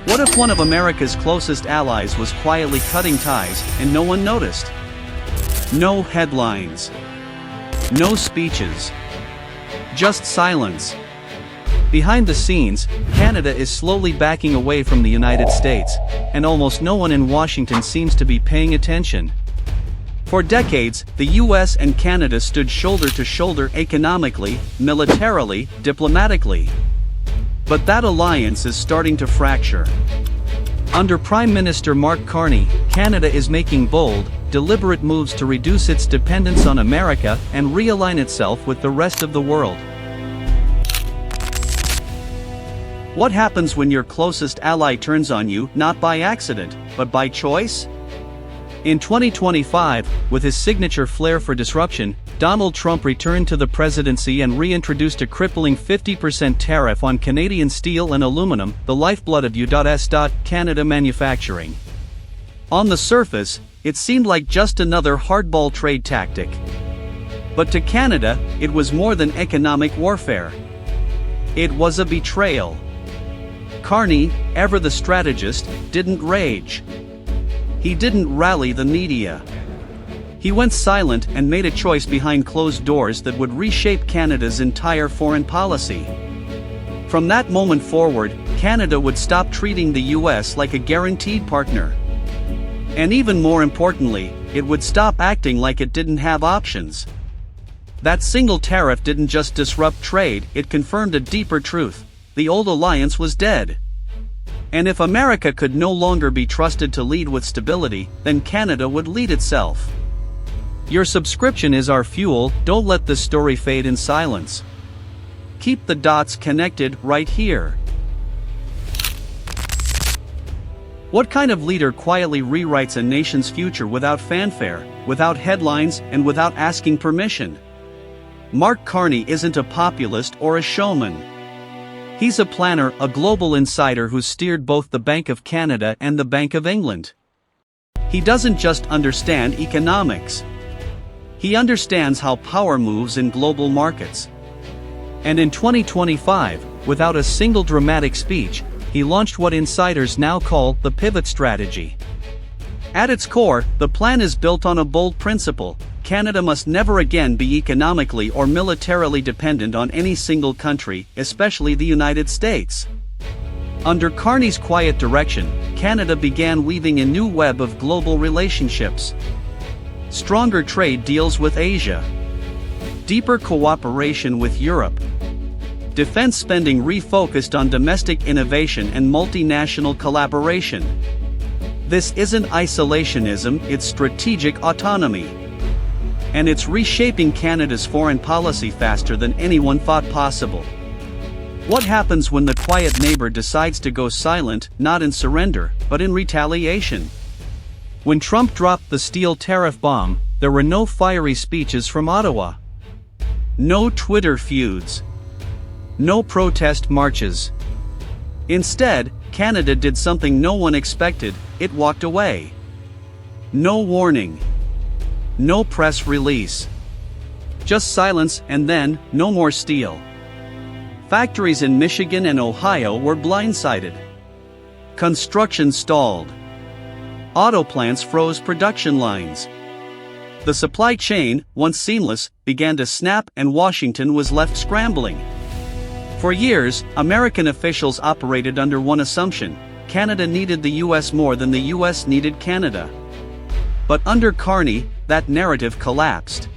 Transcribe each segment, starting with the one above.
What if one of America's closest allies was quietly cutting ties and no one noticed? No headlines. No speeches. Just silence. Behind the scenes, Canada is slowly backing away from the United States, and almost no one in Washington seems to be paying attention. For decades, the U.S. and Canada stood shoulder to shoulder economically, militarily, diplomatically. But that alliance is starting to fracture. Under Prime Minister Mark Carney, Canada is making bold, deliberate moves to reduce its dependence on America and realign itself with the rest of the world. What happens when your closest ally turns on you, not by accident, but by choice? In 2025, with his signature flair for disruption, Donald Trump returned to the presidency and reintroduced a crippling 50% tariff on Canadian steel and aluminum, the lifeblood of U.S. Canada manufacturing. On the surface, it seemed like just another hardball trade tactic. But to Canada, it was more than economic warfare. It was a betrayal. Carney, ever the strategist, didn't rage. He didn't rally the media. He went silent and made a choice behind closed doors that would reshape Canada's entire foreign policy. From that moment forward, Canada would stop treating the U.S. like a guaranteed partner. And even more importantly, it would stop acting like it didn't have options. That single tariff didn't just disrupt trade, it confirmed a deeper truth: the old alliance was dead. And if America could no longer be trusted to lead with stability, then Canada would lead itself. Your subscription is our fuel. Don't let this story fade in silence. Keep the dots connected right here. What kind of leader quietly rewrites a nation's future without fanfare, without headlines, and without asking permission? Mark Carney isn't a populist or a showman. He's a planner, a global insider who steered both the Bank of Canada and the Bank of England. He doesn't just understand economics. He understands how power moves in global markets. And in 2025, without a single dramatic speech, he launched what insiders now call the pivot strategy. At its core, the plan is built on a bold principle: Canada must never again be economically or militarily dependent on any single country, especially the United States. Under Carney's quiet direction, Canada began weaving a new web of global relationships. Stronger trade deals with Asia. Deeper cooperation with Europe. Defense spending refocused on domestic innovation and multinational collaboration. This isn't isolationism, it's strategic autonomy. And it's reshaping Canada's foreign policy faster than anyone thought possible. What happens when the quiet neighbor decides to go silent, not in surrender, but in retaliation? When Trump dropped the steel tariff bomb, there were no fiery speeches from Ottawa. No Twitter feuds. No protest marches. Instead, Canada did something no one expected: it walked away. No warning. No press release. Just silence, and then, no more steel. Factories in Michigan and Ohio were blindsided. Construction stalled. Auto plants froze production lines. The supply chain, once seamless, began to snap, and Washington was left scrambling. For years, American officials operated under one assumption: Canada needed the U.S. more than the U.S. needed Canada. But under Carney, that narrative collapsed.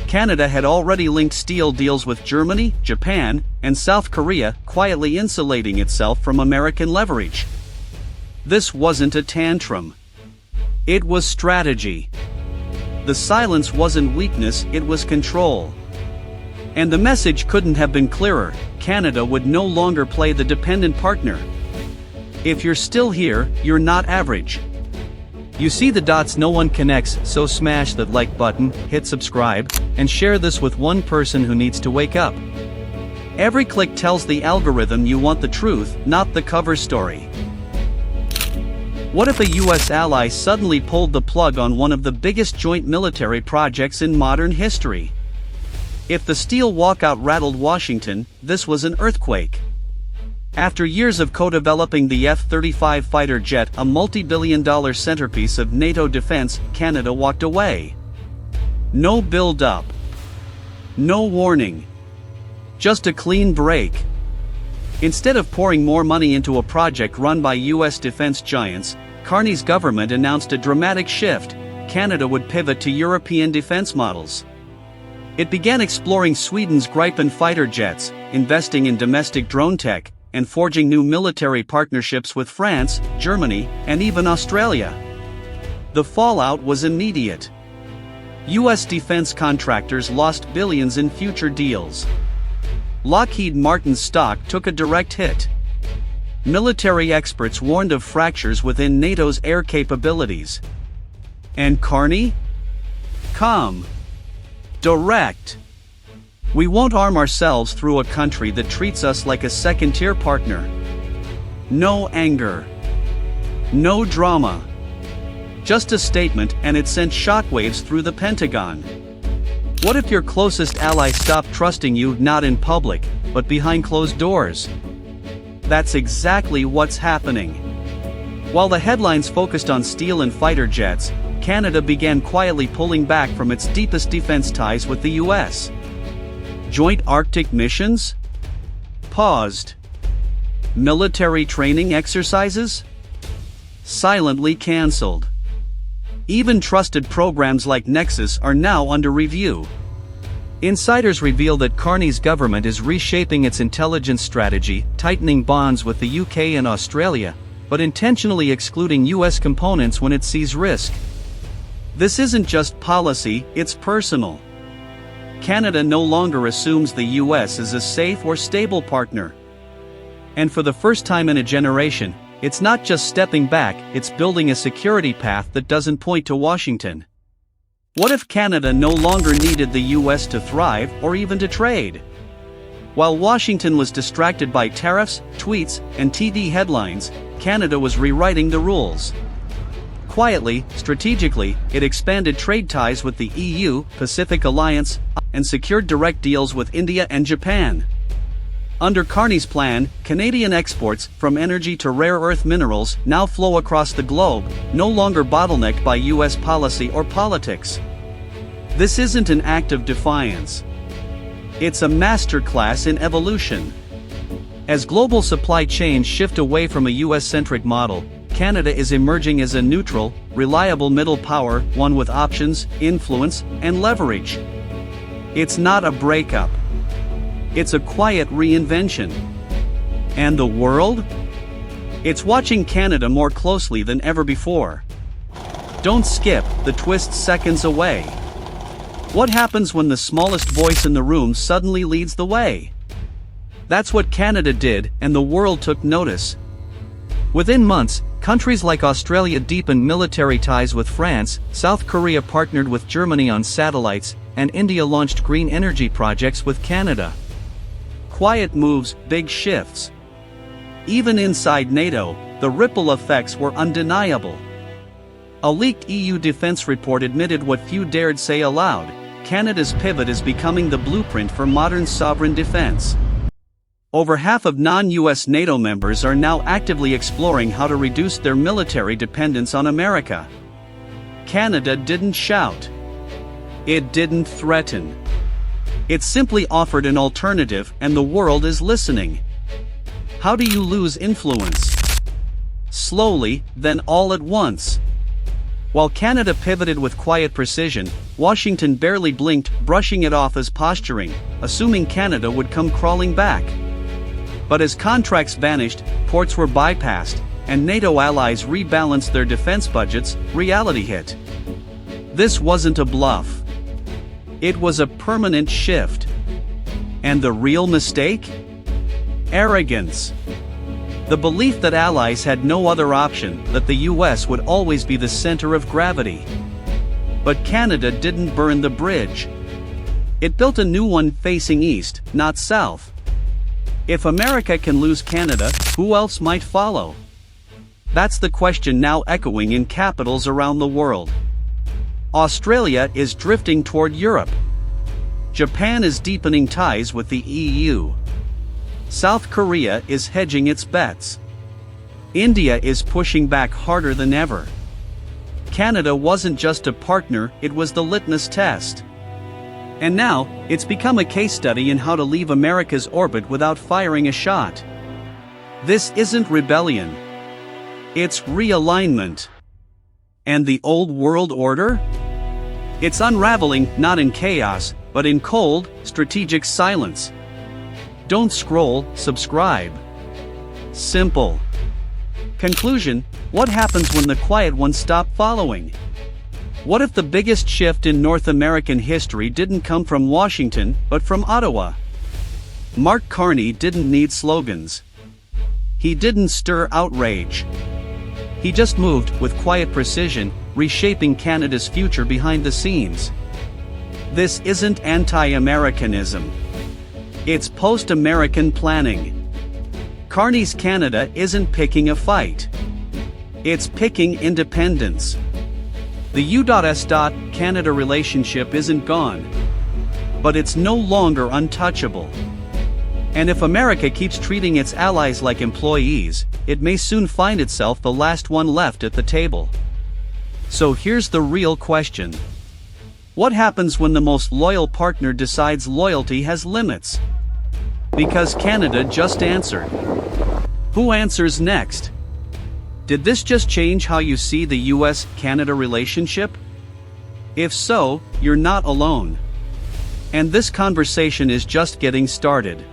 Canada had already linked steel deals with Germany, Japan, and South Korea, quietly insulating itself from American leverage. This wasn't a tantrum. It was strategy. The silence wasn't weakness, it was control. And the message couldn't have been clearer: Canada would no longer play the dependent partner. If you're still here, you're not average. You see the dots no one connects, so smash that like button, hit subscribe, and share this with one person who needs to wake up. Every click tells the algorithm you want the truth, not the cover story. What if a U.S. ally suddenly pulled the plug on one of the biggest joint military projects in modern history? If the steel walkout rattled Washington, this was an earthquake. After years of co-developing the F-35 fighter jet, a multi-billion-dollar centerpiece of NATO defense, Canada walked away. No build-up. No warning. Just a clean break. Instead of pouring more money into a project run by U.S. defense giants, Carney's government announced a dramatic shift. Canada would pivot to European defense models. It began exploring Sweden's Gripen fighter jets, investing in domestic drone tech, and forging new military partnerships with France, Germany, and even Australia. The fallout was immediate. U.S. defense contractors lost billions in future deals. Lockheed Martin's stock took a direct hit. Military experts warned of fractures within NATO's air capabilities. And Carney? Calm. Direct. We won't arm ourselves through a country that treats us like a second-tier partner. No anger. No drama. Just a statement, and it sent shockwaves through the Pentagon. What if your closest ally stopped trusting you, not in public, but behind closed doors? That's exactly what's happening. While the headlines focused on steel and fighter jets, Canada began quietly pulling back from its deepest defense ties with the U.S. Joint Arctic missions? Paused. Military training exercises? Silently cancelled. Even trusted programs like Nexus are now under review. Insiders reveal that Carney's government is reshaping its intelligence strategy, tightening bonds with the UK and Australia, but intentionally excluding US components when it sees risk. This isn't just policy, it's personal. Canada no longer assumes the US as a safe or stable partner. And for the first time in a generation, it's not just stepping back, it's building a security path that doesn't point to Washington. What if Canada no longer needed the US to thrive or even to trade? While Washington was distracted by tariffs, tweets, and TV headlines, Canada was rewriting the rules. Quietly, strategically, it expanded trade ties with the EU, Pacific Alliance, and secured direct deals with India and Japan. Under Carney's plan, Canadian exports, from energy to rare earth minerals, now flow across the globe, no longer bottlenecked by US policy or politics. This isn't an act of defiance. It's a masterclass in evolution. As global supply chains shift away from a US-centric model, Canada is emerging as a neutral, reliable middle power, one with options, influence, and leverage. It's not a breakup. It's a quiet reinvention. And the world? It's watching Canada more closely than ever before. Don't skip the twist seconds away. What happens when the smallest voice in the room suddenly leads the way? That's what Canada did, and the world took notice. Within months, countries like Australia deepened military ties with France, South Korea partnered with Germany on satellites, and India launched green energy projects with Canada. Quiet moves, big shifts. Even inside NATO, the ripple effects were undeniable. A leaked EU defense report admitted what few dared say aloud: Canada's pivot is becoming the blueprint for modern sovereign defense. Over half of non-US NATO members are now actively exploring how to reduce their military dependence on America. Canada didn't shout. It didn't threaten. It simply offered an alternative, and the world is listening. How do you lose influence? Slowly, then all at once. While Canada pivoted with quiet precision, Washington barely blinked, brushing it off as posturing, assuming Canada would come crawling back. But as contracts vanished, ports were bypassed, and NATO allies rebalanced their defense budgets, reality hit. This wasn't a bluff. It was a permanent shift. And the real mistake? Arrogance. The belief that allies had no other option, that the US would always be the center of gravity. But Canada didn't burn the bridge. It built a new one facing east, not south. If America can lose Canada, who else might follow? That's the question now echoing in capitals around the world. Australia is drifting toward Europe. Japan is deepening ties with the EU. South Korea is hedging its bets. India is pushing back harder than ever. Canada wasn't just a partner, it was the litmus test. And now, it's become a case study in how to leave America's orbit without firing a shot. This isn't rebellion. It's realignment. And the old world order? It's unraveling, not in chaos, but in cold, strategic silence. Don't scroll, subscribe. Simple. Conclusion: what happens when the quiet ones stop following? What if the biggest shift in North American history didn't come from Washington, but from Ottawa? Mark Carney didn't need slogans. He didn't stir outrage. He just moved, with quiet precision, reshaping Canada's future behind the scenes. This isn't anti-Americanism. It's post-American planning. Carney's Canada isn't picking a fight. It's picking independence. The U.S. Canada relationship isn't gone. But it's no longer untouchable. And if America keeps treating its allies like employees, it may soon find itself the last one left at the table. So here's the real question. What happens when the most loyal partner decides loyalty has limits? Because Canada just answered. Who answers next? Did this just change how you see the U.S.-Canada relationship? If so, you're not alone. And this conversation is just getting started.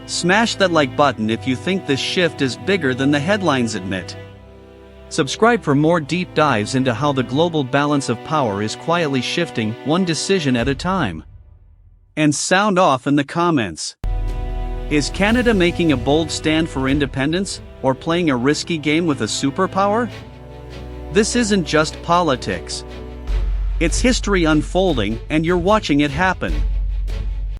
Smash that like button if you think this shift is bigger than the headlines admit. Subscribe for more deep dives into how the global balance of power is quietly shifting, one decision at a time. And sound off in the comments. Is Canada making a bold stand for independence, or playing a risky game with a superpower? This isn't just politics. It's history unfolding, and you're watching it happen.